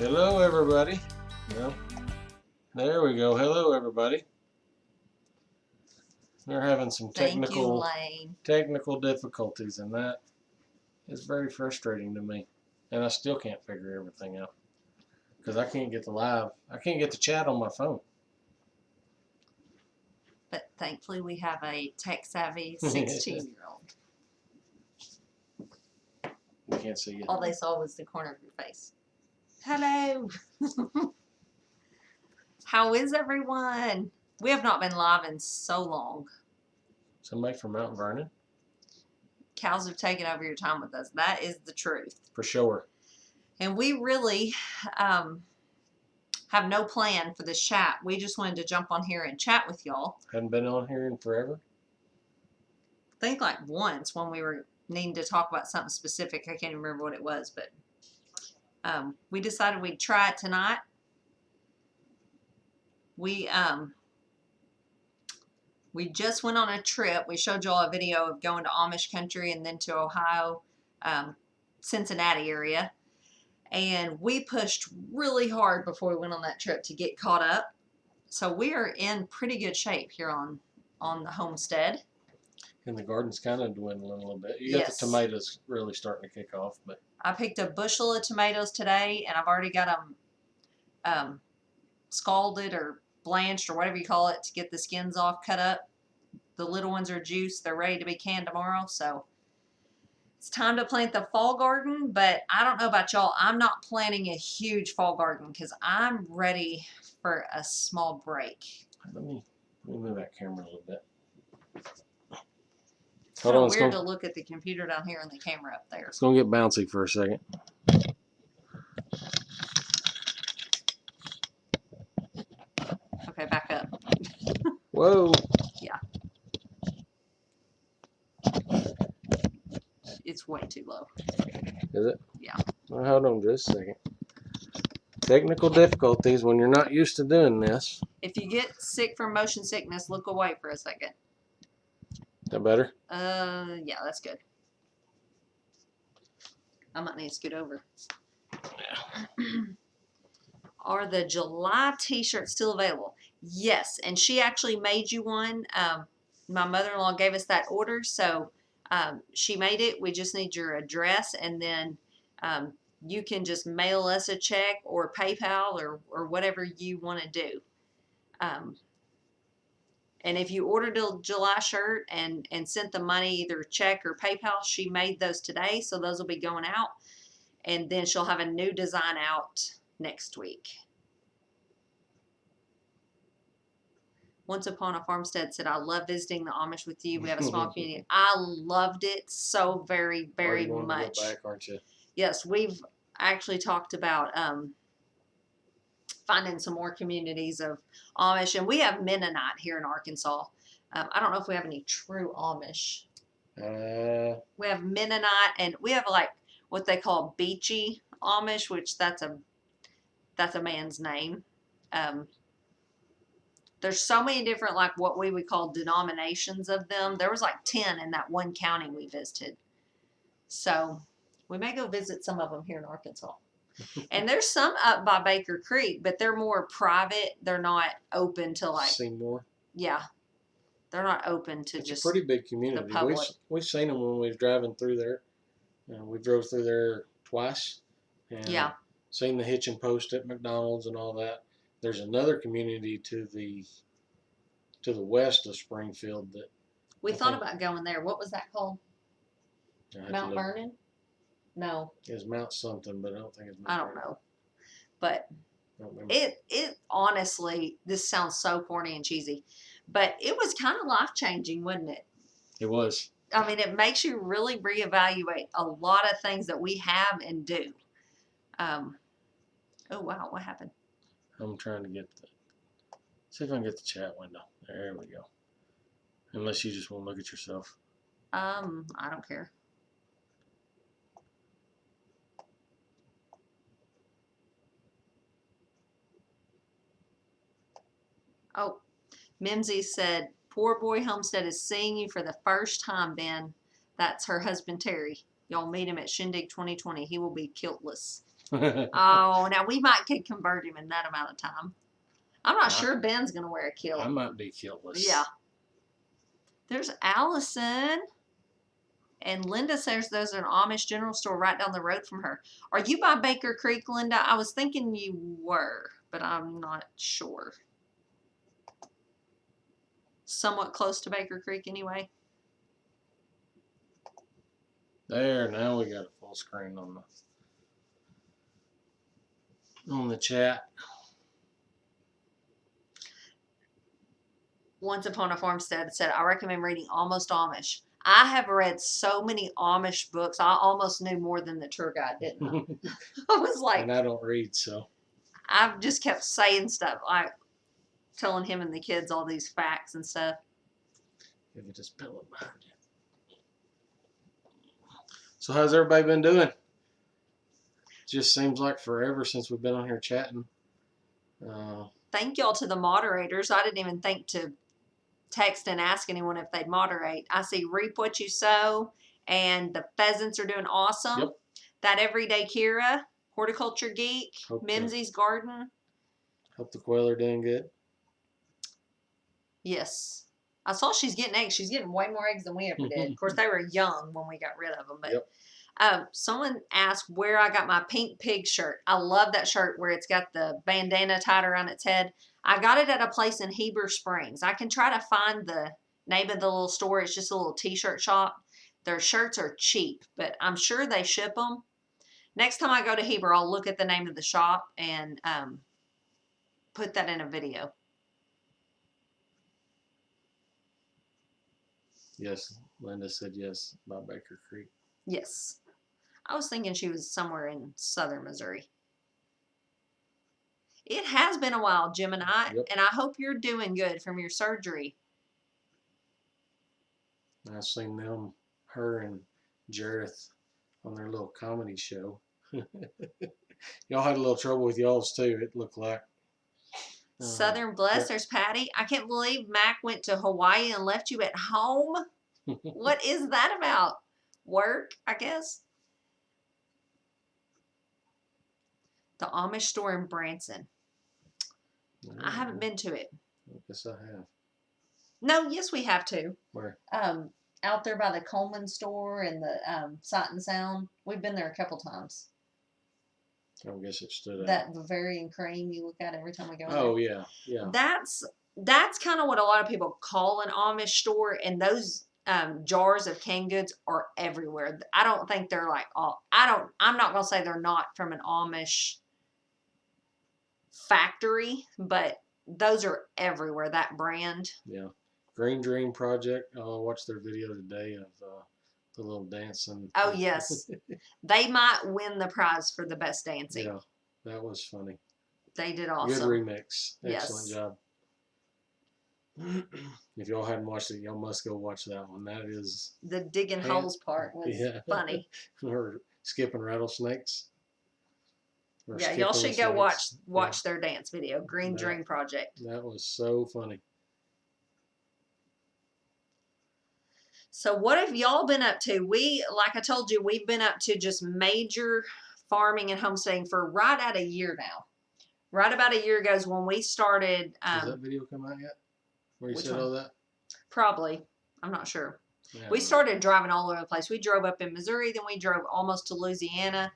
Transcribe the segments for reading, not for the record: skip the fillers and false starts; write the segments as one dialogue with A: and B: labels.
A: Hello, everybody. Well, there we go. Hello, everybody. We're having some
B: Thank you, Lane.
A: technical difficulties, and that is very frustrating to me. And I still can't figure everything out because I can't get the chat on my phone.
B: But thankfully, we have a tech-savvy 16-year-old.
A: We can't see you.
B: All they saw was the corner of your face. Hello. How is everyone? We have not been live in so long.
A: Somebody from Mount Vernon?
B: Cows have taken over your time with us. That is the truth.
A: For sure.
B: And we really have no plan for this chat. We just wanted to jump on here and chat with y'all.
A: Hadn't been on here in forever?
B: I think like once when we were needing to talk about something specific. I can't even remember what it was, but we decided we'd try it tonight. We just went on a trip. We showed y'all a video of going to Amish country and then to Ohio, Cincinnati area. And we pushed really hard before we went on that trip to get caught up. So we are in pretty good shape here on the homestead.
A: And the garden's kind of dwindling a little bit. You got the tomatoes really starting to kick off. But
B: I picked a bushel of tomatoes today, and I've already got them scalded or blanched or whatever you call it to get the skins off, cut up. The little ones are juiced. They're ready to be canned tomorrow. So it's time to plant the fall garden, but I don't know about y'all. I'm not planting a huge fall garden because I'm ready for a small break.
A: Let me move that camera a little bit.
B: It's kind of weird to look at the computer down here and the camera up there.
A: It's going to get bouncy for a second.
B: Okay, back up.
A: Whoa.
B: Yeah. It's way too low.
A: Is it?
B: Yeah.
A: Well, hold on just a second. Technical difficulties when you're not used to doing this.
B: If you get sick from motion sickness, look away for a second.
A: Is that better?
B: Yeah, that's good. I might need to scoot over.
A: Yeah.
B: Are the July t-shirts still available? Yes, and she actually made you one. My mother-in-law gave us that order, so she made it. We just need your address, and then you can just mail us a check or PayPal or whatever you want to do. And if you ordered a July shirt and sent the money, either check or PayPal, she made those today, so those will be going out. And then she'll have a new design out next week. Once Upon a Farmstead said, I love visiting the Amish with you. We have a small community. I loved it so very, very much.
A: Go back, aren't you?
B: Yes, we've actually talked about finding some more communities of Amish, and we have Mennonite here in Arkansas. I don't know if we have any true Amish. We have Mennonite, and we have like what they call Beachy Amish, which that's a man's name. There's so many different, like what we would call denominations of them. There was like 10 in that one county we visited. So we may go visit some of them here in Arkansas. And there's some up by Baker Creek, but they're more private. They're not open to like
A: Seymour.
B: Yeah, they're not open to
A: it's
B: just
A: a pretty big community.
B: The public.
A: We've seen them when we was driving through there. We drove through there twice. And
B: yeah.
A: Seen the hitching post at McDonald's and all that. There's another community to the west of Springfield that
B: we thought about going there. What was that called? Mount Vernon? No.
A: It's Mount something, but I don't think it's Mount
B: I don't know. But it honestly, this sounds so corny and cheesy, but it was kind of life-changing, wasn't it?
A: It was.
B: I mean, it makes you really reevaluate a lot of things that we have and do. Oh, wow. What happened?
A: I'm trying to see if I can get the chat window. There we go. Unless you just want to look at yourself.
B: I don't care. Oh, Mimsy said, poor boy Homestead is seeing you for the first time, Ben. That's her husband, Terry. Y'all meet him at Shindig 2020. He will be kiltless. Oh, now we might could convert him in that amount of time. I'm not
A: I-
B: sure Ben's gonna wear a kilt.
A: I might be kiltless.
B: Yeah. There's Allison. And Linda says there's an Amish general store right down the road from her. Are you by Baker Creek, Linda? I was thinking you were, but I'm not sure. Somewhat close to Baker Creek anyway.
A: There, now we got a full screen on the chat.
B: Once Upon a Farmstead said, I recommend reading Almost Amish. I have read so many Amish books. I almost knew more than the tour guide, didn't I? I was like,
A: And I don't read, so
B: I've just kept saying stuff, like telling him and the kids all these facts and stuff.
A: if it just pillow behind you. So how's everybody been doing? Just seems like forever since we've been on here chatting.
B: Thank y'all to the moderators. I didn't even think to text and ask anyone if they'd moderate. I see Reap What You Sow and the pheasants are doing awesome.
A: Yep.
B: That Everyday Kira, Horticulture Geek,
A: Hope
B: Mimsy's Garden.
A: Hope the quail are doing good.
B: Yes. I saw she's getting eggs. She's getting way more eggs than we ever did. Of course, they were young when we got rid of them. But
A: Yep.
B: Someone asked where I got my pink pig shirt. I love that shirt where it's got the bandana tied around its head. I got it at a place in Heber Springs. I can try to find the name of the little store. It's just a little t-shirt shop. Their shirts are cheap, but I'm sure they ship them. Next time I go to Heber, I'll look at the name of the shop and put that in a video.
A: Yes, Linda said yes about Baker Creek.
B: Yes. I was thinking she was somewhere in southern Missouri. It has been a while, Jim and I,
A: Yep.
B: and I hope you're doing good from your surgery.
A: I've seen them, her and Jareth on their little comedy show. Y'all had a little trouble with y'all's too, it looked like.
B: Southern Bless,
A: yeah.
B: There's Patty. I can't believe Mac went to Hawaii and left you at home. What is that about? Work, I guess. The Amish store in Branson. I haven't been to it.
A: I guess I have.
B: No, yes, we have to.
A: Where?
B: Out there by the Coleman store and the Sight and Sound. We've been there a couple times.
A: I guess it stood out.
B: That Bavarian cream you look at every time we go in
A: Oh,
B: there.
A: yeah.
B: That's kind of what a lot of people call an Amish store, and those jars of canned goods are everywhere. I don't think they're like all. I'm not gonna say they're not from an Amish factory, but those are everywhere. That brand.
A: Yeah. Green Dream Project. I watched their video today of the little dancing.
B: Oh yes, they might win the prize for the best dancing.
A: Yeah, that was funny.
B: They did awesome.
A: Good remix. Excellent
B: Yes.
A: job. If y'all hadn't watched it, y'all must go watch that one. That is
B: The digging holes part was funny.
A: or skipping rattlesnakes. Or
B: Yeah, y'all
A: skipping
B: should go
A: snakes.
B: watch their dance video, Green
A: Yeah.
B: Dream Project.
A: That was so funny.
B: So what have y'all been up to? Like I told you, we've been up to just major farming and homesteading for right at a year now. Right about a year ago is when we started.
A: Has that video come out yet? Where you
B: which
A: said
B: one?
A: all that?
B: Probably. I'm not sure.
A: Yeah.
B: We started driving all over the place. We drove up in Missouri, then we drove almost to Louisiana,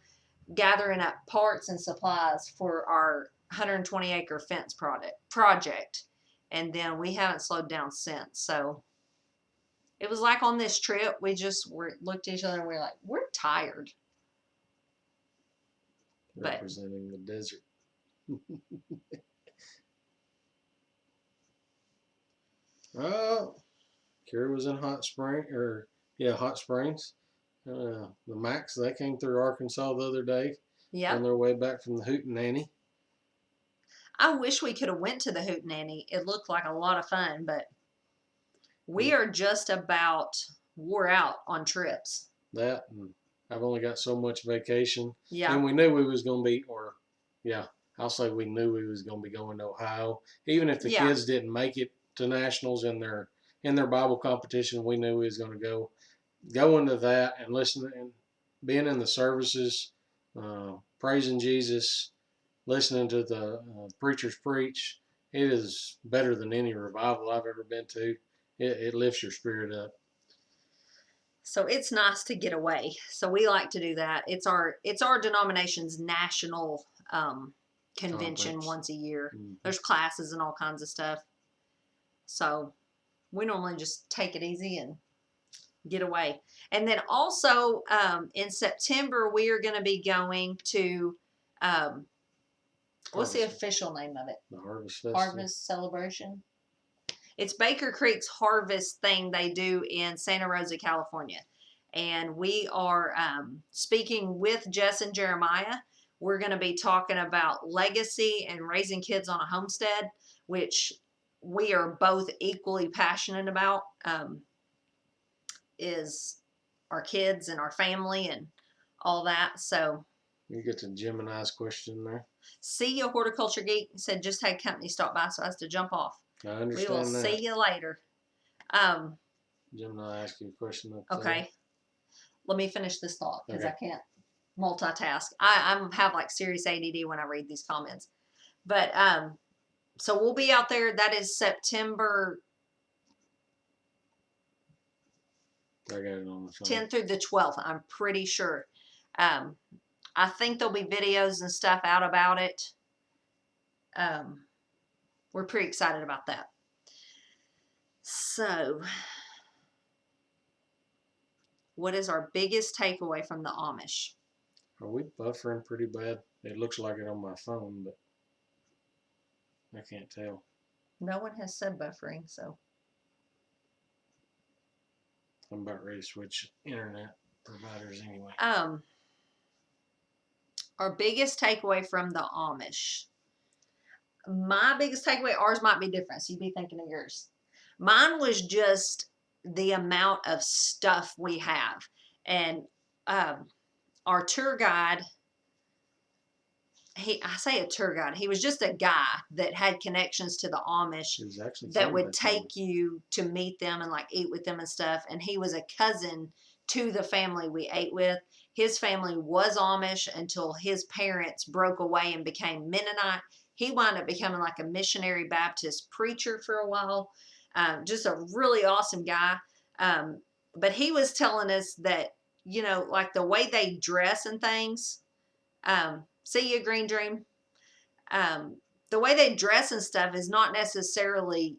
B: gathering up parts and supplies for our 120-acre fence project. And then we haven't slowed down since. So it was like on this trip, we just looked at each other and we were like, we're tired. But
A: Representing the desert. Oh, Kira was in Hot Springs. The Max, they came through Arkansas the other day
B: yeah,
A: on their way back from the Hootenanny.
B: I wish we could have went to the Hootenanny. It looked like a lot of fun, but we are just about wore out on trips.
A: That, and I've only got so much vacation.
B: Yeah.
A: And we knew we was going to be, I'll say we knew we was going to be going to Ohio. Even if the
B: Yeah.
A: kids didn't make it to nationals in their Bible competition, we knew we was going to go into that and listen and being in the services. praising Jesus, listening to the preachers preach. It is better than any revival I've ever been to. It lifts your spirit up.
B: So it's nice to get away. So we like to do that. It's our denomination's national convention
A: Conference.
B: once a year.
A: Mm-hmm.
B: There's classes and all kinds of stuff. So we normally just take it easy and get away. And then also in September we are going to be going to what's the official name of it?
A: The Harvest Festival.
B: Harvest Celebration. It's Baker Creek's harvest thing they do in Santa Rosa, California. And we are speaking with Jess and Jeremiah. We're going to be talking about legacy and raising kids on a homestead, which we are both equally passionate about, is our kids and our family and all that. So
A: you get to Gemini's question there.
B: See you, Horticulture Geek. Said just had company stop by, so I has to jump off.
A: I understand
B: We will
A: that.
B: see you later.
A: Gemini asked you a question.
B: Okay. Let me finish this thought because
A: Okay.
B: I can't multitask. I have like serious ADD when I read these comments. But so we'll be out there. That is September
A: I got it on the phone.
B: 10th through the 12th. I'm pretty sure. I think there'll be videos and stuff out about it. We're pretty excited about that. So, what is our biggest takeaway from the Amish?
A: Are we buffering pretty bad? It looks like it on my phone, but I can't tell.
B: No one has said buffering, so.
A: I'm about ready to switch internet providers anyway.
B: Our biggest takeaway from the Amish. My biggest takeaway, ours might be different, so you be thinking of yours. Mine was just the amount of stuff we have. And our tour guide, I say a tour guide, he was just a guy that had connections to the Amish that would take you to meet them and like eat with them and stuff. And he was a cousin to the family we ate with. His family was Amish until his parents broke away and became Mennonite. He wound up becoming like a missionary Baptist preacher for a while. Just a really awesome guy. But he was telling us that, you know, like the way they dress and things. See you, Green Dream. The way they dress and stuff is not necessarily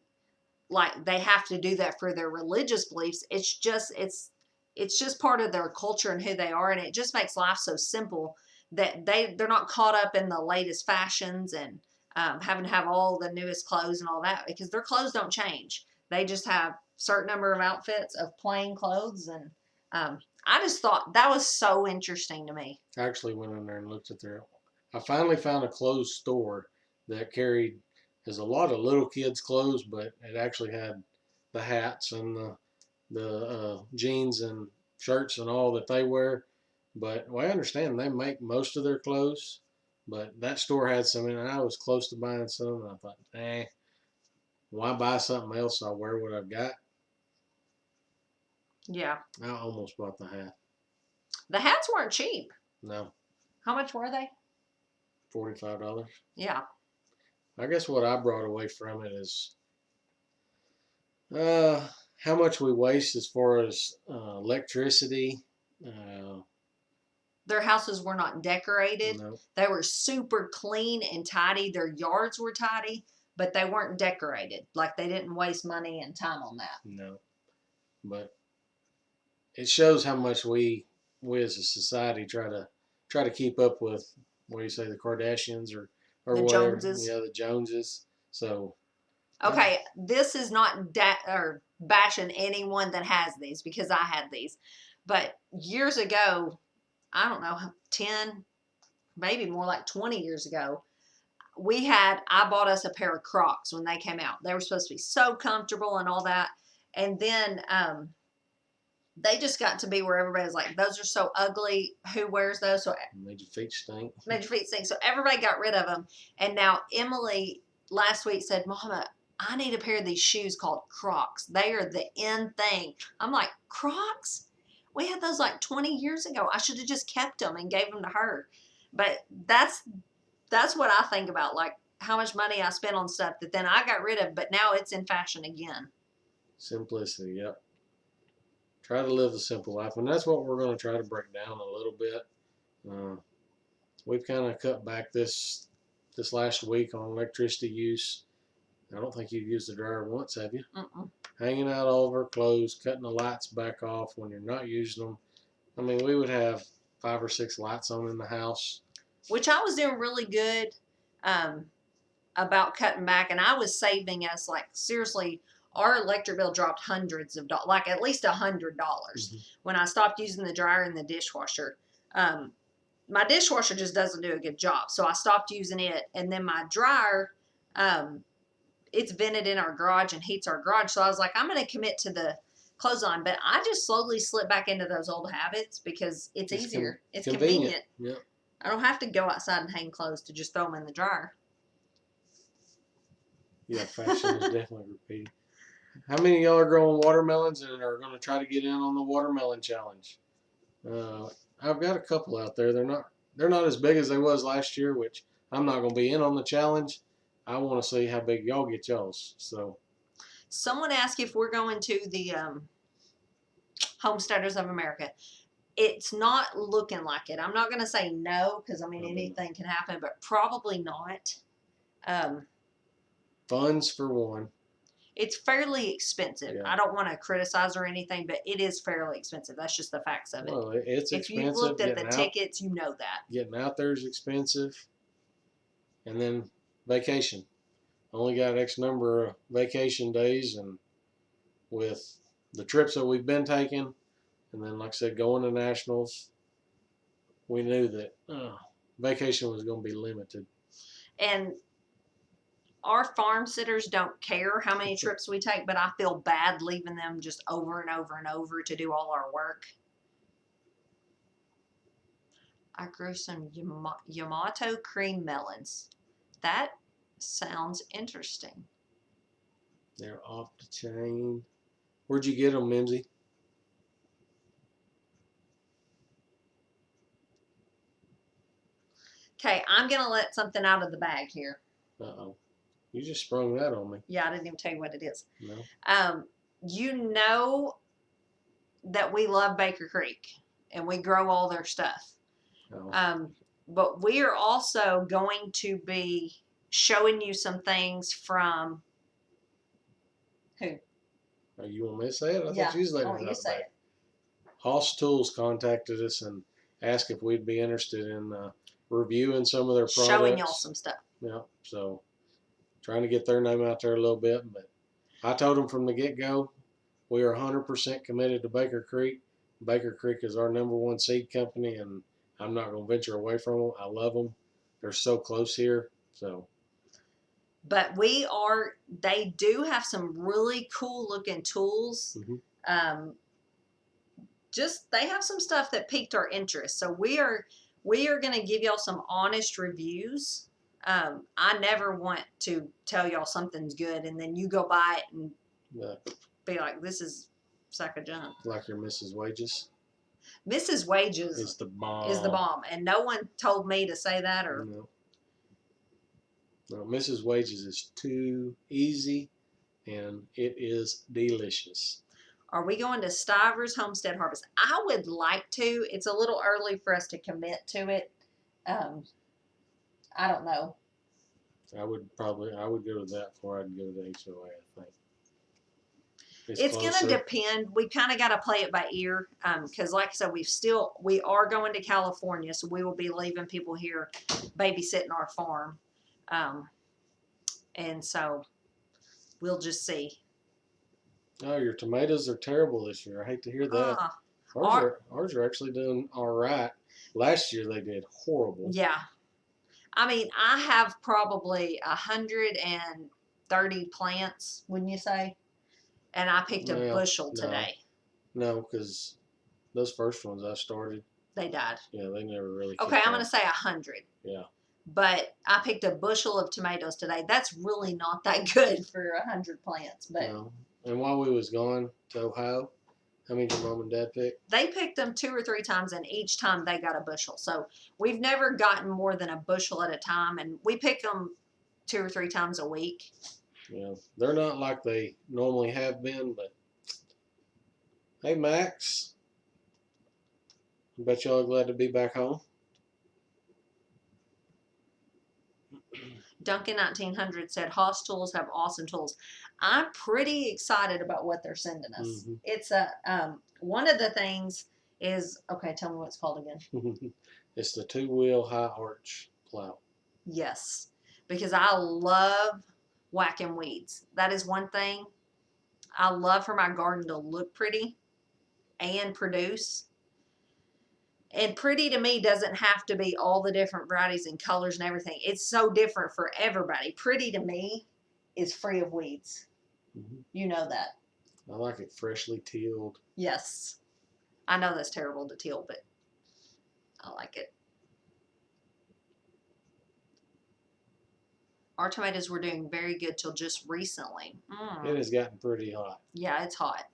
B: like they have to do that for their religious beliefs. It's just part of their culture and who they are, and it just makes life so simple that they're not caught up in the latest fashions and having to have all the newest clothes and all that, because their clothes don't change. They just have certain number of outfits of plain clothes, and I just thought that was so interesting to me.
A: I actually went in there and looked at I finally found a clothes store that carried, there's a lot of little kids' clothes, but it actually had the hats and the jeans and shirts and all that they wear. But well, I understand they make most of their clothes, but that store had some, and I was close to buying some, and I thought, why buy something else? I'll wear what I've got.
B: Yeah.
A: I almost bought the hat.
B: The hats weren't cheap.
A: No.
B: How much were they?
A: $45.
B: Yeah.
A: I guess what I brought away from it is how much we waste as far as electricity.
B: Their houses were not decorated.
A: No.
B: They were super clean and tidy. Their yards were tidy, but they weren't decorated. Like they didn't waste money and time on that.
A: No. But it shows how much we as a society try to keep up with, what do you say, the Kardashians or
B: the
A: whatever.
B: Joneses.
A: Yeah, the Joneses. So.
B: Okay, this is not or bashing anyone that has these, because I had these. But years ago, I don't know, 10, maybe more like 20 years ago, I bought us a pair of Crocs when they came out. They were supposed to be so comfortable and all that. And then they just got to be where everybody was like, those are so ugly. Who wears those? So
A: made your feet stink.
B: Made your feet stink. So everybody got rid of them. And now Emily last week said, Mama, I need a pair of these shoes called Crocs. They are the in thing. I'm like, Crocs? We had those like 20 years ago. I should have just kept them and gave them to her. But that's what I think about, like how much money I spent on stuff that then I got rid of, but now it's in fashion again.
A: Simplicity, yep. Try to live the simple life, and that's what we're going to try to break down a little bit. We've kind of cut back this last week on electricity use. I don't think you've used the dryer once, have you?
B: Mm-mm.
A: Hanging out all of our clothes, cutting the lights back off when you're not using them. I mean, we would have 5 or 6 lights on in the house.
B: Which I was doing really good about cutting back, and I was saving us, like, seriously, our electric bill dropped hundreds of dollars, like at least $100 when I stopped using the dryer and the dishwasher. My dishwasher just doesn't do a good job, so I stopped using it. And then my dryer, it's vented in our garage and heats our garage, so I was like, I'm going to commit to the clothesline. But I just slowly slipped back into those old habits because it's easier. It's convenient.
A: Yeah.
B: I don't have to go outside and hang clothes to just throw them in the dryer.
A: Yeah, fashion is definitely repeating. How many of y'all are growing watermelons and are going to try to get in on the watermelon challenge? I've got a couple out there. They're not as big as they was last year, which I'm not going to be in on the challenge. I want to see how big y'all get y'all's. So,
B: someone asked if we're going to the Homesteaders of America. It's not looking like it. I'm not going to say no because I mean anything can happen, but probably not.
A: Funds for one.
B: It's fairly expensive.
A: Yeah.
B: I don't want to criticize or anything, but it is fairly expensive. That's just the facts of it.
A: Well, it's
B: if
A: expensive.
B: you've looked at the tickets, you know that.
A: Getting out there is expensive. And then vacation. Only got X number of vacation days, and with the trips that we've been taking, and then, like I said, going to nationals, we knew that vacation was going to be limited.
B: And our farm sitters don't care how many trips we take, but I feel bad leaving them just over and over and over to do all our work. I grew some Yamato cream melons. That sounds interesting.
A: They're off the chain. Where'd you get them, Mimsy?
B: Okay, I'm going to let something out of the bag here.
A: Uh-oh. You just sprung that on me.
B: Yeah, I didn't even tell you what it is.
A: No.
B: You know that we love Baker Creek, and we grow all their stuff.
A: Oh.
B: But we are also going to be showing you some things from who?
A: Oh, you want me to say it? I
B: Yeah.
A: thought you was letting
B: Oh, you say it.
A: Hoss Tools contacted us and asked if we'd be interested in reviewing some of their products.
B: Showing y'all some stuff.
A: Yeah, so trying to get their name out there a little bit. But I told them from the get-go, we are 100% committed to Baker Creek. Baker Creek is our #1 seed company, and I'm not going to venture away from them. I love them. They're so close here. So.
B: But they do have some really cool looking tools.
A: Mm-hmm.
B: They have some stuff that piqued our interest. So we are going to give y'all some honest reviews. I never want to tell y'all something's good and then you go buy it and be like, this is a sack of junk.
A: Like your Mrs. Wages.
B: Mrs. Wages
A: is the bomb.
B: And no one told me to say that or.
A: No, Mrs. Wages is too easy, and it is delicious.
B: Are we going to Stivers Homestead Harvest? I would like to. It's a little early for us to commit to it. I don't know.
A: I would go to that before I'd go to the HOA, I think.
B: It's going to depend. We kind of got to play it by ear because, like I said, we are going to California, so we will be leaving people here babysitting our farm. And so we'll just see.
A: Oh, your tomatoes are terrible this year. I hate to hear that. Ours are actually doing all right. Last year they did horrible.
B: Yeah. I mean, I have probably 130 plants, wouldn't you say? And I picked a bushel today.
A: No, because those first ones I started.
B: They died.
A: Yeah, they never really.
B: Okay, I'm going to say 100.
A: Yeah.
B: But I picked a bushel of tomatoes today. That's really not that good for 100 plants. But
A: no. And while we was gone to Ohio, How many did your mom and dad pick?
B: They picked them 2 or 3 times, and each time they got a bushel. So we've never gotten more than a bushel at a time, and we pick them 2 or 3 times a week.
A: Yeah, they're not like they normally have been, but hey, Max, I bet y'all are glad to be back home.
B: Duncan 1900 said Haas Tools have awesome tools. I'm pretty excited about what they're sending us.
A: Mhm.
B: It's a one of the things is okay. Tell me what it's called again.
A: It's the 2-wheel high arch plow.
B: Yes, because I love whacking weeds. That is one thing I love for my garden to look pretty and produce. And pretty to me doesn't have to be all the different varieties and colors and everything. It's so different for everybody. Pretty to me is free of weeds.
A: Mhm.
B: You know that.
A: I like it freshly tilled.
B: Yes. I know that's terrible to till, but I like it. Our tomatoes were doing very good till just recently.
A: It has gotten pretty hot,
B: Yeah, it's hot.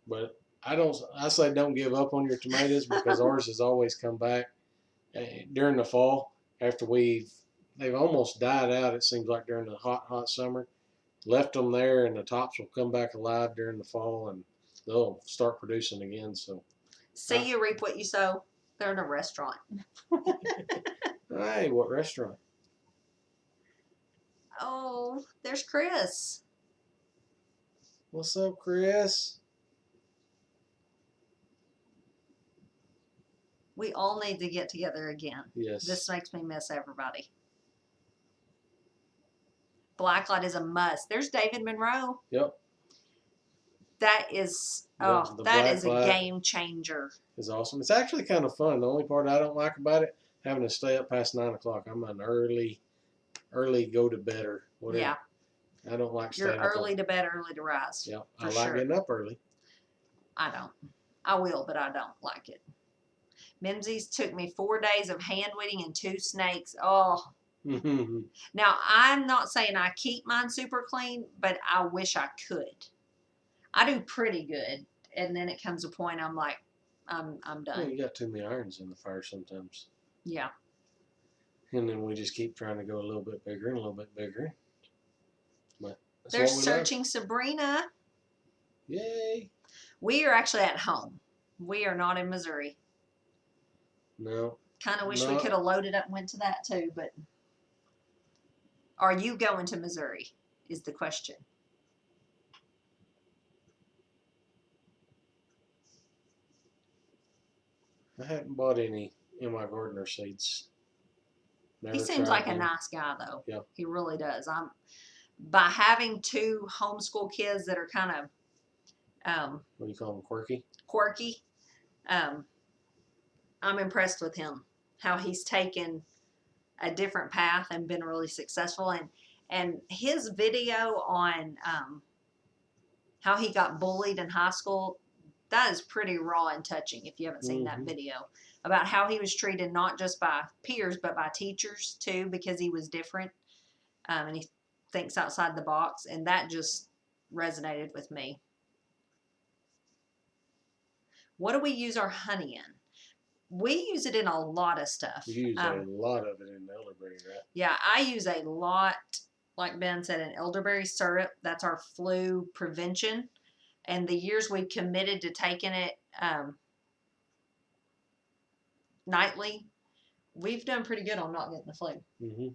A: but I say don't give up on your tomatoes because ours has always come back during the fall after they've almost died out. It seems like during the hot summer. Left them there, and the tops will come back alive during the fall, and they'll start producing again. So,
B: See, you reap what you sow. They're in a restaurant.
A: hey, what restaurant?
B: Oh, there's Chris.
A: What's up, Chris?
B: We all need to get together again.
A: Yes.
B: This makes me miss everybody. Blacklight is a must. There's David Monroe.
A: Yep.
B: That is
A: The
B: that is a
A: Blacklight
B: game changer.
A: Is awesome. It's actually kind of fun. The only part I don't like about it, having to stay up past 9 o'clock. I'm an early go to bed or whatever.
B: Yeah.
A: I don't like
B: You're
A: staying up.
B: early to bed, early to rise.
A: Yep.
B: For
A: I like
B: sure.
A: getting up early.
B: I don't. I will, but I don't like it. Mimsy's took me 4 days of hand weeding and 2 snakes. Oh. Now, I'm not saying I keep mine super clean, but I wish I could. I do pretty good, and then it comes a point I'm like, I'm
A: Well,
B: done.
A: you got too many irons in the fire sometimes.
B: Yeah.
A: And then we just keep trying to go a little bit bigger and a little bit bigger. But that's
B: They're
A: what we love.
B: searching Sabrina.
A: Yay.
B: We are actually at home. We are not in Missouri.
A: No.
B: Kind of wish we
A: No.
B: could have loaded up and went to that too, but are you going to Missouri is the question.
A: I haven't bought any in my gardener seeds. Never
B: He seems
A: tried
B: like a
A: them.
B: nice guy though.
A: Yeah.
B: He really does. By having 2 homeschool kids that are kind of
A: What do you call them? Quirky?
B: quirky, I'm impressed with him. How he's taken a different path and been really successful. And his video on how he got bullied in high school, that is pretty raw and touching if you haven't seen that video, about how he was treated not just by peers but by teachers too, because he was different, and he thinks outside the box, and that just resonated with me. What do we use our honey in? We use it in a lot of stuff.
A: You use a lot of it in elderberry, right?
B: Yeah, I use a lot, like Ben said, in elderberry syrup. That's our flu prevention. And the years we've committed to taking it nightly, we've done pretty good on not getting the flu.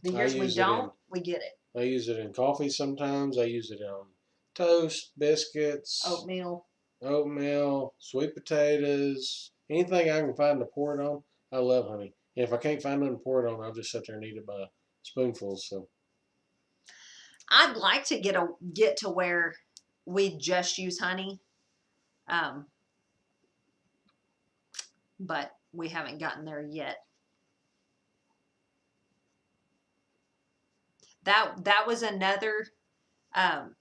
B: The years we don't, we get it.
A: I use it in coffee sometimes. I use it on toast, biscuits,
B: Oatmeal,
A: sweet potatoes, anything I can find to pour it on. I love honey. And if I can't find nothing to pour it on, I'll just sit there and eat it by spoonfuls. So
B: I'd like to get to where we just use honey, but we haven't gotten there yet. That was another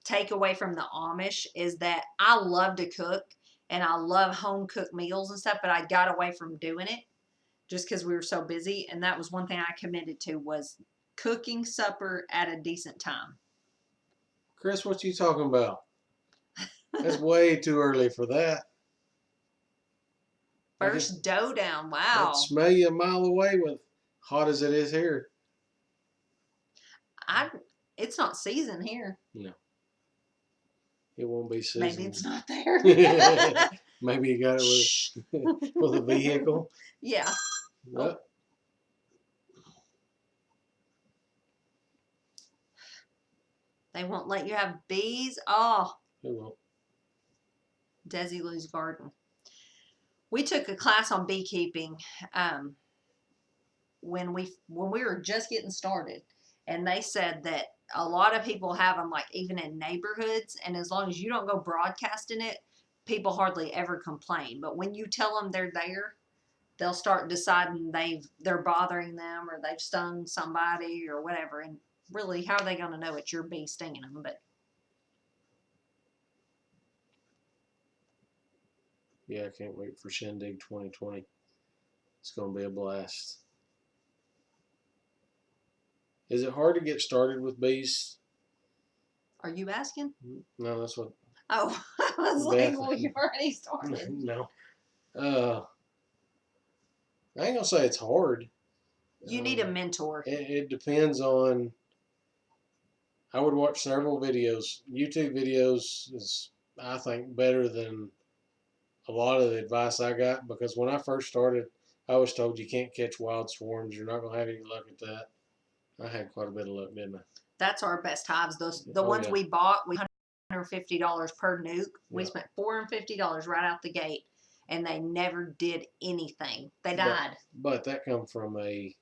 B: takeaway from the Amish, is that I love to cook and I love home cooked meals and stuff, but I got away from doing it just because we were so busy. And that was one thing I committed to, was cooking supper at a decent time.
A: Chris, what you talking about? That's way too early for that.
B: First dough down.
A: I
B: Wow.
A: can smell you a mile away with hot as it is here.
B: It's not seasoned here.
A: No, it won't be seasoned.
B: Maybe it's not there.
A: Maybe you got it
B: Shh.
A: with a vehicle.
B: Yeah.
A: Well,
B: They won't let you have bees. Oh,
A: it won't.
B: Desilu's garden. We took a class on beekeeping when we were just getting started, and they said that a lot of people have them, like even in neighborhoods, and as long as you don't go broadcasting it, people hardly ever complain. But when you tell them they're there, they'll start deciding they're bothering them or they've stung somebody or whatever. And really, how are they going to know it's your bee stinging them? But
A: Yeah, I can't wait for Shindig 2020. It's going to be a blast. Is it hard to get started with bees?
B: are you asking?
A: No, that's what.
B: Oh, I was like, well, you already started.
A: No. I ain't gonna say it's hard.
B: You need a mentor.
A: It depends on. I would watch several videos. YouTube videos is, I think, better than a lot of the advice I got, because when I first started, I was told you can't catch wild swarms. You're not gonna have any luck at that. I had quite a bit of luck, didn't I?
B: That's our best hives. The
A: Oh,
B: ones
A: yeah.
B: we bought, we $150 per nuke. We
A: Yeah.
B: spent $450 right out the gate, and they never did anything. They died.
A: But that come from a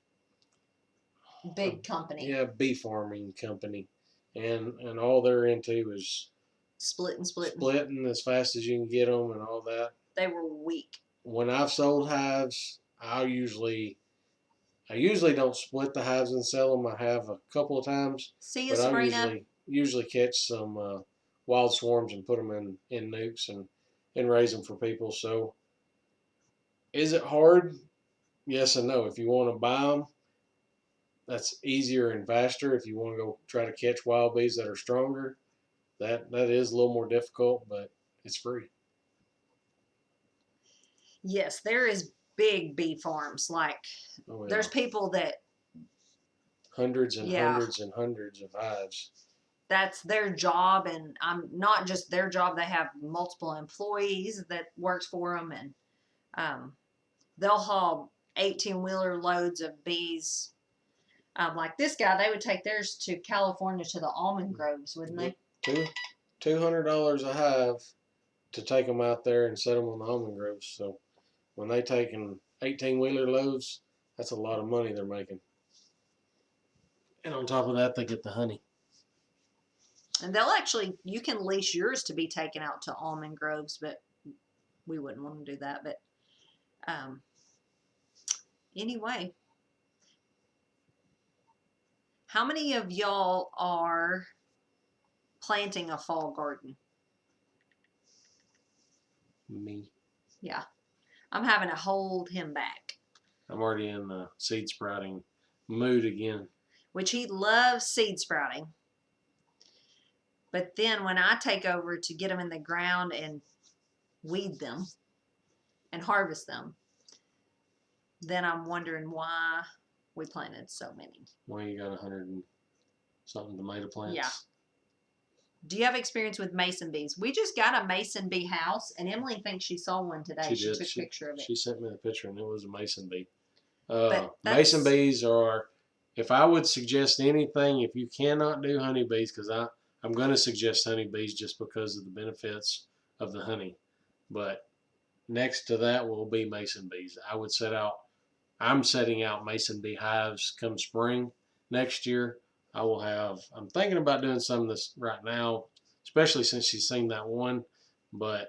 B: Big company.
A: yeah, bee farming company, and all they're into is
B: Splitting.
A: splitting as fast as you can get them and all that.
B: They were weak.
A: When I've sold hives, I usually don't split the hives and sell them. I have a couple of times,
B: See you,
A: but I
B: Sabrina.
A: usually catch some wild swarms and put them in nukes and raise them for people. So, is it hard? Yes and no. If you want to buy them, that's easier and faster. If you want to go try to catch wild bees that are stronger, that is a little more difficult, but it's free.
B: Yes, there is big bee farms. Like
A: Oh, yeah.
B: there's people that
A: Hundreds and
B: Yeah.
A: hundreds and hundreds of hives.
B: that's their job, and I'm not just their job. They have multiple employees that works for them, and they'll haul 18-wheeler loads of bees. Like this guy, they would take theirs to California to the almond groves, wouldn't they?
A: $200 a hive to take them out there and set them on the almond groves. So when they taking 18-wheeler loads, that's a lot of money they're making. And on top of that, they get the honey.
B: And they'll actually, you can lease yours to be taken out to almond groves, but we wouldn't want to do that. But anyway, how many of y'all are planting a fall garden?
A: Me.
B: Yeah. I'm having to hold him back.
A: I'm already in the seed sprouting mood again.
B: Which he loves seed sprouting. But then when I take over to get them in the ground and weed them and harvest them, then I'm wondering why we planted so many.
A: Well, you got 100 and something tomato plants.
B: Yeah. Do you have experience with mason bees? We just got a mason bee house, and Emily thinks she saw one today. She took a picture of it.
A: She sent me the picture, and it was a mason bee.
B: But
A: mason bees are, if I would suggest anything, if you cannot do honeybees, because I'm going to suggest honeybees just because of the benefits of the honey. But next to that will be mason bees. I'm setting out mason bee hives come spring next year. I'm thinking about doing some of this right now, especially since she's seen that one, but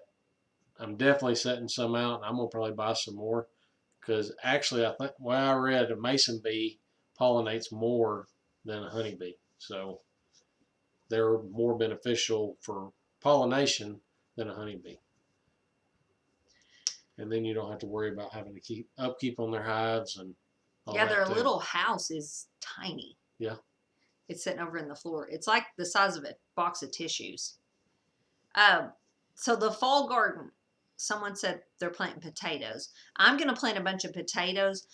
A: I'm definitely setting some out, and I'm going to probably buy some more, because actually I think, I read a mason bee pollinates more than a honeybee. So they're more beneficial for pollination than a honeybee. And then you don't have to worry about having to keep upkeep on their hives and all that
B: their
A: too.
B: little house is tiny.
A: Yeah.
B: It's sitting over in the floor. It's like the size of a box of tissues. So the fall garden, someone said they're planting potatoes. I'm going to plant a bunch of potatoes.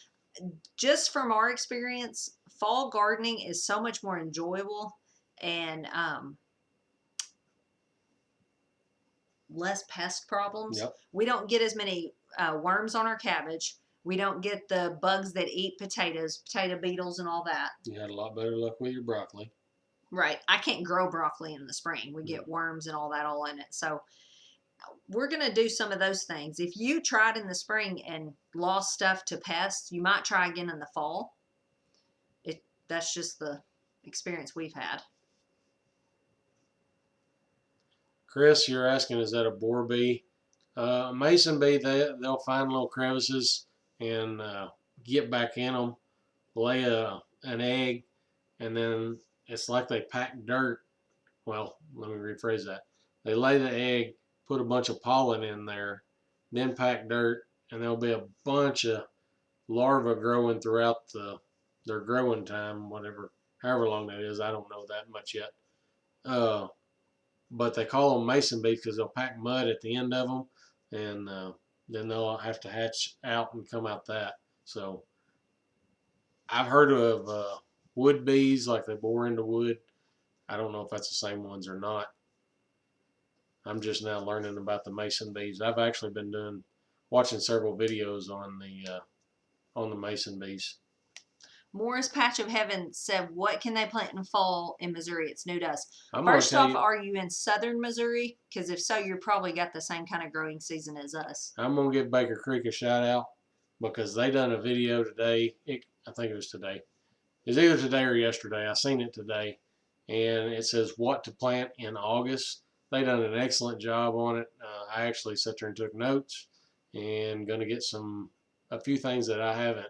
B: Just from our experience, fall gardening is so much more enjoyable and less pest problems.
A: Yep.
B: We don't get as many worms on our cabbage. We don't get the bugs that eat potatoes, potato beetles, and all that.
A: You had a lot better luck with your broccoli.
B: Right. I can't grow broccoli in the spring. We get worms and all that all in it. So we're going to do some of those things. If you tried in the spring and lost stuff to pests, you might try again in the fall. That's just the experience we've had.
A: Chris, you're asking, is that a boar bee? Mason bee, they'll find little crevices and get back in them, lay an egg, and then it's like they pack dirt. Well, let me rephrase that. They lay the egg, put a bunch of pollen in there, then pack dirt, and there'll be a bunch of larvae growing throughout their growing time, however long that is. I don't know that much yet. But they call them mason bees because they'll pack mud at the end of them, and then they'll have to hatch out and come out that. So I've heard of wood bees, like they bore into wood. I don't know if that's the same ones or not. I'm just now learning about the mason bees. I've actually been watching several videos on the mason bees.
B: Morris Patch of Heaven said, what can they plant in fall in Missouri? It's new to us.
A: I'm
B: First
A: gonna
B: off,
A: tell you,
B: are you in southern Missouri? Because if so, you're probably got the same kind of growing season as us.
A: I'm gonna give Baker Creek a shout out because they done a video today. I think it was today. It's either today or yesterday. I seen it today, and it says what to plant in August. They done an excellent job on it. I actually sat there and took notes, and gonna get a few things that I haven't.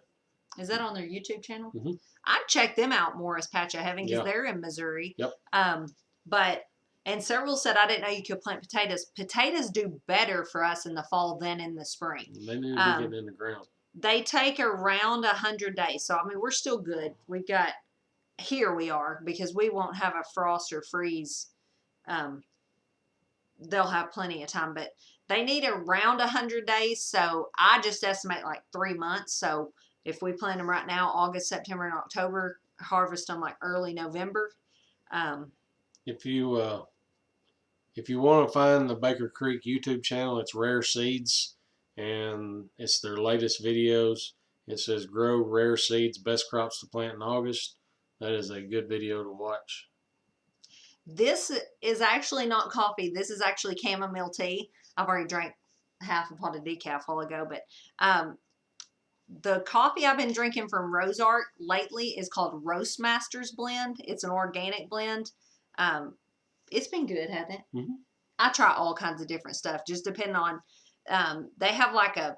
B: Is that on their YouTube channel?
A: Mm-hmm.
B: I'd check them out, Morris Patch of Heaven, because
A: Yeah.
B: they're in Missouri.
A: Yep.
B: And several said, I didn't know you could plant potatoes. Potatoes do better for us in the fall than in the spring.
A: They need to be getting in the ground.
B: They take around 100 days. So, I mean, we're still good. We've got, here we are, because we won't have a frost or freeze. They'll have plenty of time, but they need around 100 days. So I just estimate like 3 months. So if we plant them right now, August, September, and October, harvest them like early November.
A: If you want to find the Baker Creek YouTube channel, it's Rare Seeds, and it's their latest videos. It says grow rare seeds, best crops to plant in August. That is a good video to watch.
B: This is actually not coffee. This is actually chamomile tea. I've already drank half a pot of decaf a while ago, but the coffee I've been drinking from Roseart lately is called Roastmasters Blend. It's an organic blend. It's been good, hasn't it?
A: Mm-hmm.
B: I try all kinds of different stuff, just depending on, they have like a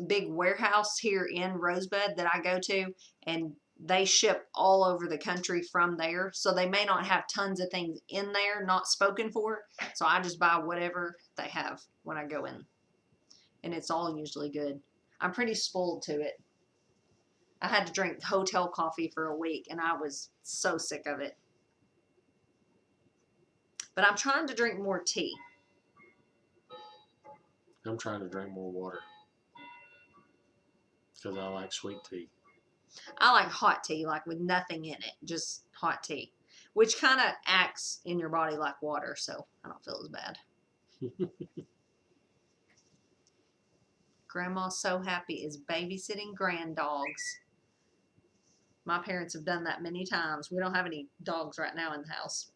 B: big warehouse here in Rosebud that I go to, and they ship all over the country from there. So they may not have tons of things in there, not spoken for. So I just buy whatever they have when I go in. And it's all usually good. I'm pretty spoiled to it. I had to drink hotel coffee for a week, and I was so sick of it. But I'm trying to drink more tea.
A: I'm trying to drink more water because I like sweet tea.
B: I like hot tea, like with nothing in it, just hot tea, which kind of acts in your body like water, so I don't feel as bad. Grandma's so happy is babysitting grand dogs. My parents have done that many times. We don't have any dogs right now in the house.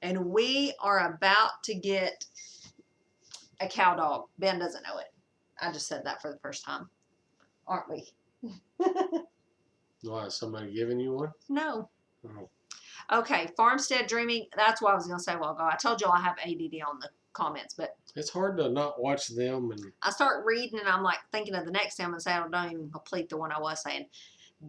B: And we are about to get a cow dog. Ben doesn't know it. I just said that for the first time. Aren't we?
A: Why, is somebody giving you one?
B: No.
A: Oh.
B: Okay, Farmstead Dreaming. That's what I was going to say a while ago. I told y'all I have ADD on the comments, but
A: It's hard to not watch them. And
B: I start reading and I'm like thinking of the next thing I'm going to say. I don't even complete the one I was saying.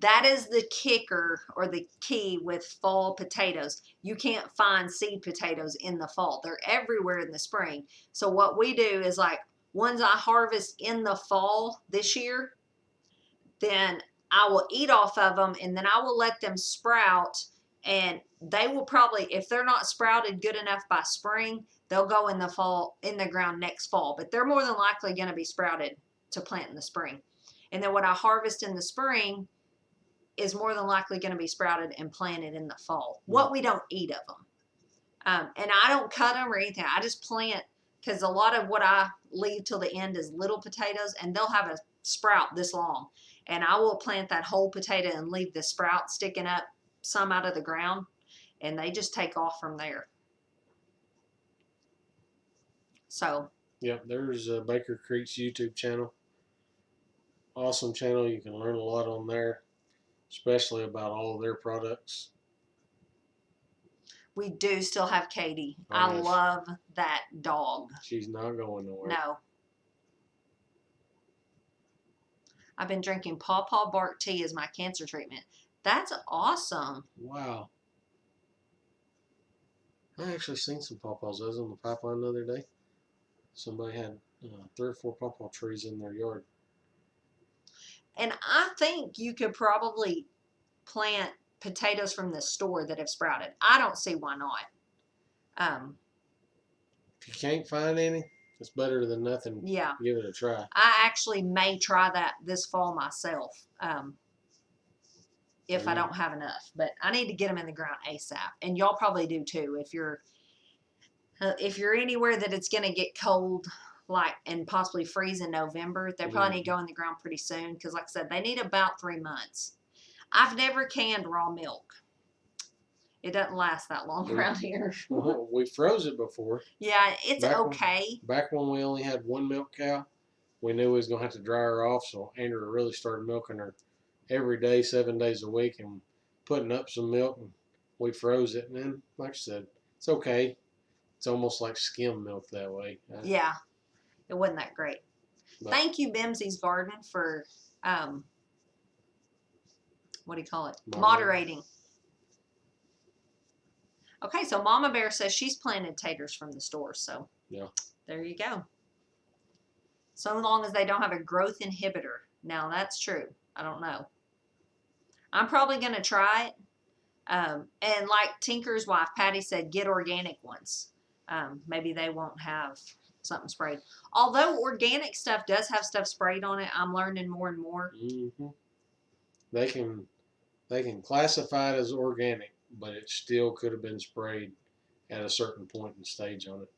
B: That is the kicker or the key with fall potatoes. You can't find seed potatoes in the fall. They're everywhere in the spring. So what we do is like ones I harvest in the fall this year, then I will eat off of them and then I will let them sprout and they will probably, if they're not sprouted good enough by spring, they'll go in the ground next fall. But they're more than likely going to be sprouted to plant in the spring. And then what I harvest in the spring is more than likely going to be sprouted and planted in the fall. What we don't eat of them. And I don't cut them or anything. I just plant, because a lot of what I leave till the end is little potatoes, and they'll have a sprout this long. And I will plant that whole potato and leave the sprout sticking up some out of the ground, and they just take off from there. So.
A: Yep, there's Baker Creek's YouTube channel. Awesome channel. You can learn a lot on there, especially about all of their products.
B: We do still have Katie.
A: Oh,
B: I
A: yes.
B: love that dog.
A: She's not going nowhere.
B: No. I've been drinking pawpaw bark tea as my cancer treatment. That's awesome.
A: Wow. I actually seen some pawpaws. I was on the pipeline the other day. Somebody had 3 or 4 pawpaw trees in their yard.
B: And I think you could probably plant potatoes from the store that have sprouted. I don't see why not.
A: If you can't find any, it's better than nothing.
B: Yeah.
A: Give it a try.
B: I actually may try that this fall myself, if I don't have enough. But I need to get them in the ground ASAP, and y'all probably do too. If you're anywhere that it's going to get cold, like, and possibly freeze in November, they probably need to go in the ground pretty soon, because like I said, they need about 3 months. I've never canned raw milk. It doesn't last that long around here.
A: Well, we froze it before.
B: Yeah, it's okay.
A: Back when we only had 1 milk cow, we knew we was going to have to dry her off, so Andrew really started milking her every day, 7 days a week, and putting up some milk, and we froze it. And then, like I said, it's okay. It's almost like skim milk that way.
B: Yeah, it wasn't that great.
A: But
B: thank you, Bimsy's Garden, for what do you call it? Moderating. Okay, so Mama Bear says she's planted taters from the store, so
A: yeah,
B: there you go. So long as they don't have a growth inhibitor. Now that's true. I don't know. I'm probably gonna try it. And like Tinker's wife Patty said, get organic ones. Maybe they won't have something sprayed. Although organic stuff does have stuff sprayed on it, I'm learning more and more.
A: Mm-hmm. They can classify it as organic, but it still could have been sprayed at a certain point and stage on it.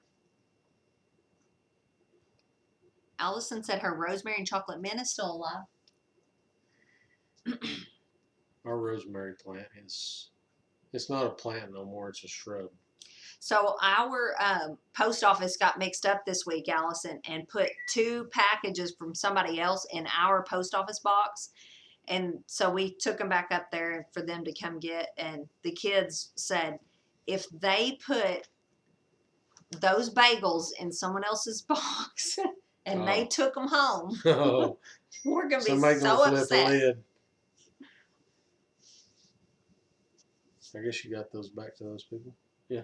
B: Allison said her rosemary and chocolate mint is still alive.
A: Our rosemary plant it's not a plant no more, it's a shrub.
B: So our post office got mixed up this week, Allison, and put 2 packages from somebody else in our post office box. And so we took them back up there for them to come get. And the kids said, if they put those bagels in someone else's box and they took them home,
A: Oh,
B: we're going to be
A: somebody
B: so
A: gonna flip
B: upset.
A: a lid. I guess you got those back to those people. Yeah.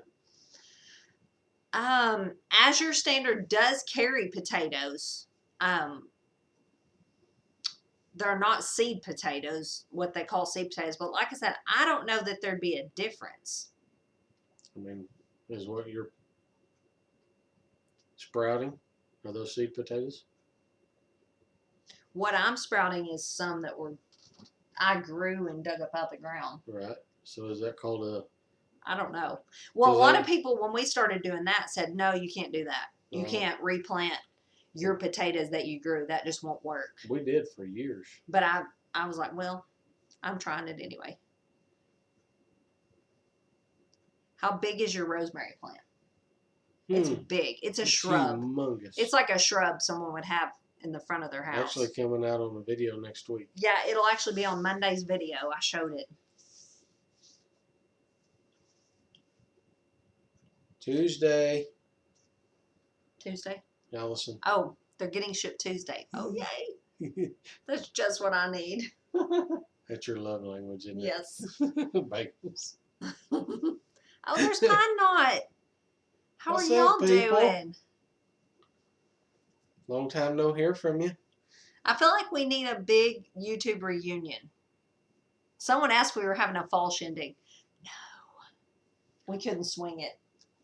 B: Azure Standard does carry potatoes. They're not seed potatoes, what they call seed potatoes. But like I said, I don't know that there'd be a difference.
A: I mean, is what you're sprouting? Are those seed potatoes?
B: What I'm sprouting is some that I grew and dug up out the ground.
A: Right. So is that called a...
B: I don't know. Well, a lot of people, when we started doing that, said, no, you can't do that. You can't replant your potatoes that you grew. That just won't work.
A: We did for years.
B: But I was like, well, I'm trying it anyway. How big is your rosemary plant? It's big. It's a shrub.
A: Humongous.
B: It's like a shrub someone would have in the front of their house.
A: Actually coming out on the video next week.
B: Yeah, it'll actually be on Monday's video. I showed it.
A: Tuesday. Allison.
B: Oh, they're getting shipped Tuesday. Oh, yay. That's just what I need.
A: That's your love language, isn't it?
B: Yes.
A: Bagels.
B: Oh, there's Pine Knot. How
A: What's
B: are y'all
A: up, people?
B: doing?
A: Long time no hear from you.
B: I feel like we need a big YouTube reunion. Someone asked if we were having a fall shindig. No. We couldn't swing it.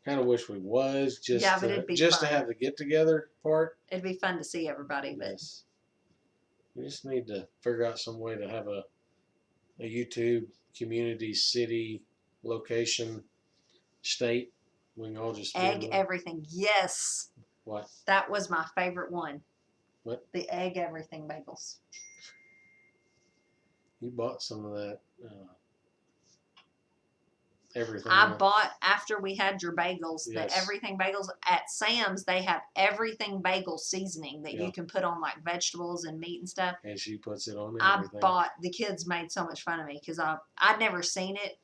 A: Kind of wish we was just
B: Yeah, but it'd be
A: just to
B: fun.
A: have the get together part.
B: It'd be fun to see everybody, but
A: Yes. We just need to figure out some way to have a YouTube community, city, location, state. We can all just be in
B: egg
A: one.
B: everything. Yes,
A: What?
B: that was my favorite one.
A: What?
B: The egg everything bagels.
A: You bought some of that. Everything.
B: I bought after we had your bagels, the
A: Yes.
B: everything bagels at Sam's. They have everything bagel seasoning that
A: Yeah.
B: you can put on like vegetables and meat and stuff.
A: And she puts it on
B: I
A: everything.
B: bought. The kids made so much fun of me because I'd never seen it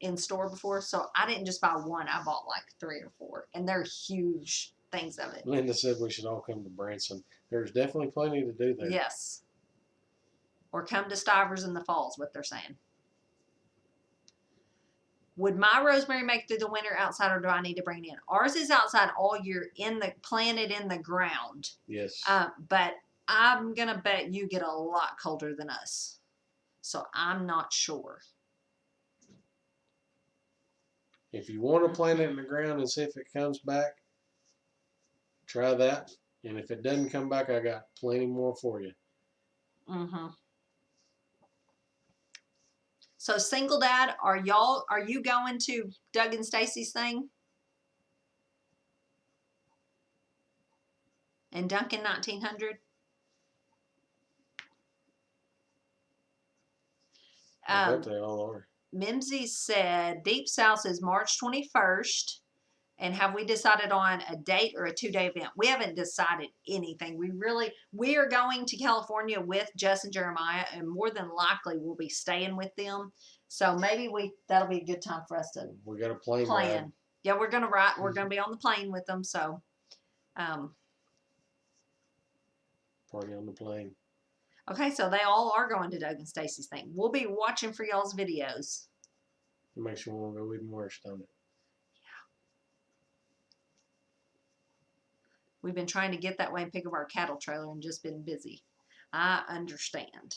B: in store before, so I didn't just buy one. I bought like 3 or 4, and they're huge things of it.
A: Linda said we should all come to Branson. There's definitely plenty to do there.
B: Yes. Or come to Stivers in the falls. What they're saying. Would my rosemary make through the winter outside, or do I need to bring it in? Ours is outside all year, planted in the ground.
A: Yes.
B: But I'm gonna bet you get a lot colder than us, so I'm not sure.
A: If you want to plant it in the ground and see if it comes back, try that. And if it doesn't come back, I got plenty more for you.
B: Mm-hmm. So, single dad, are you going to Doug and Stacy's thing? And Duncan 1900?
A: I bet they all are.
B: Mimsy said Deep South is March 21st. And have we decided on a date or a 2-day event? We haven't decided anything. We are going to California with Jess and Jeremiah, and more than likely we'll be staying with them. So maybe that'll be a good time for us to
A: We got a plane
B: plan.
A: ride.
B: Yeah, we're gonna ride. We're gonna be on the plane with them. So,
A: Party on the plane.
B: okay. So they all are going to Doug and Stacy's thing. We'll be watching for y'all's videos.
A: It makes you want to go even worse, don't it?
B: We've been trying to get that way and pick up our cattle trailer and just been busy. I understand.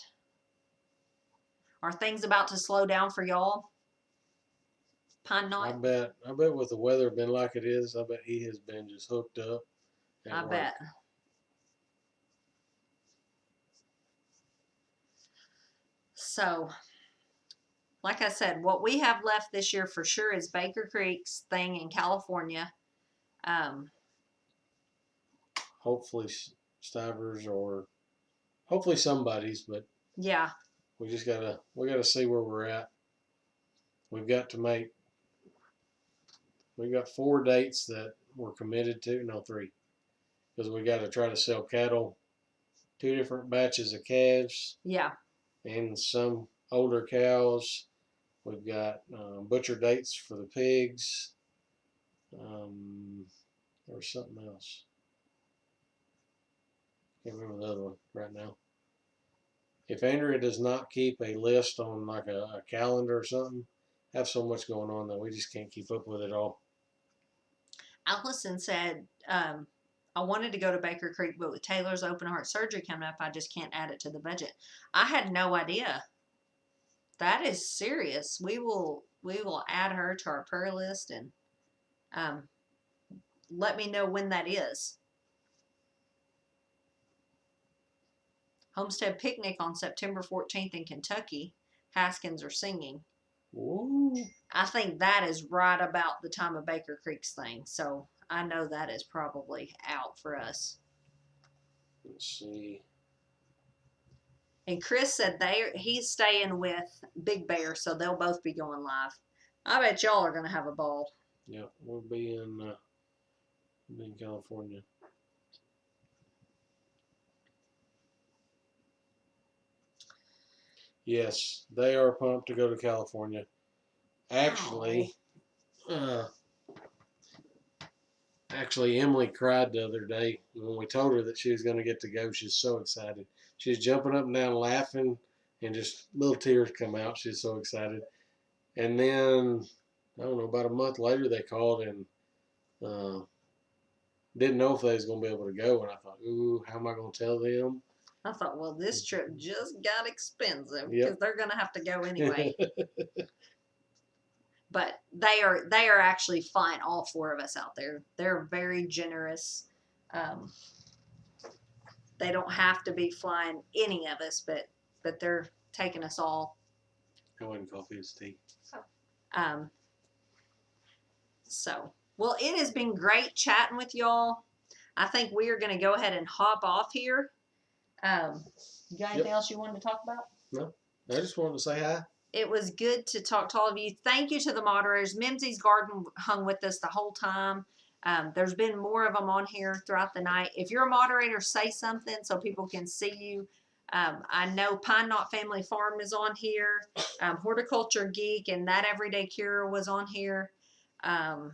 B: Are things about to slow down for y'all? Pine Knot?
A: I bet with the weather been like it is, I bet he has been just hooked up.
B: I
A: work.
B: bet. So, like I said, what we have left this year for sure is Baker Creek's thing in California.
A: Hopefully Stivers or hopefully somebody's, but
B: yeah,
A: we gotta see where we're at. We've got 4 dates that we're committed to. No, 3, because we got to try to sell cattle, 2 different batches of calves,
B: yeah,
A: and some older cows. We've got butcher dates for the pigs. There was something else. Can't remember the other one right now. If Andrea does not keep a list on like a calendar or something, have so much going on that we just can't keep up with it all.
B: Allison said, I wanted to go to Baker Creek, but with Taylor's open heart surgery coming up, I just can't add it to the budget. I had no idea. That is serious. We will add her to our prayer list, and let me know when that is. Homestead Picnic on September 14th in Kentucky. Haskins are singing.
A: Ooh.
B: I think that is right about the time of Baker Creek's thing. So I know that is probably out for us.
A: Let's see.
B: And Chris said he's staying with Big Bear, so they'll both be going live. I bet y'all are going to have a ball.
A: Yeah, we'll be in California. Yes, they are pumped to go to California. Actually, Emily cried the other day when we told her that she was going to get to go. She's so excited. She's jumping up and down laughing, and just little tears come out. She's so excited. And then, I don't know, about a month later they called and didn't know if they was going to be able to go. And I thought, ooh, how am I going to tell them?
B: I thought, well, this trip just got expensive
A: Yep.
B: because they're going to have to go anyway. but they are actually flying all 4 of us out there. They're very generous. They don't have to be flying any of us, but they're taking us all.
A: I wouldn't coffee is tea.
B: Um, so, well, it has been great chatting with y'all. I think we are going to go ahead and hop off here. You got anything else you wanted to talk about?
A: No, I just wanted to say hi.
B: It was good to talk to all of you. Thank you to the moderators. Mimsy's Garden hung with us the whole time. There's been more of them on here throughout the night. If you're a moderator, say something so people can see you. I know Pine Knot Family Farm is on here. Horticulture Geek and That Everyday Cure was on here. I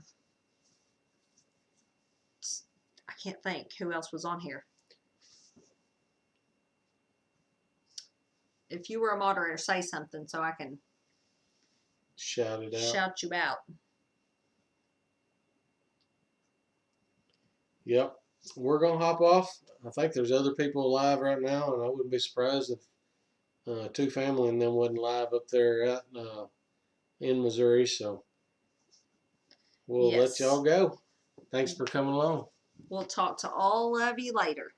B: can't think who else was on here. If you were a moderator, say something so I can
A: Shout it out.
B: shout you out.
A: Yep. We're going to hop off. I think there's other people live right now, and I wouldn't be surprised if Two Family and them wasn't live up there at in Missouri. So we'll let
B: Yes.
A: y'all go. Thanks for coming along.
B: We'll talk to all of you later.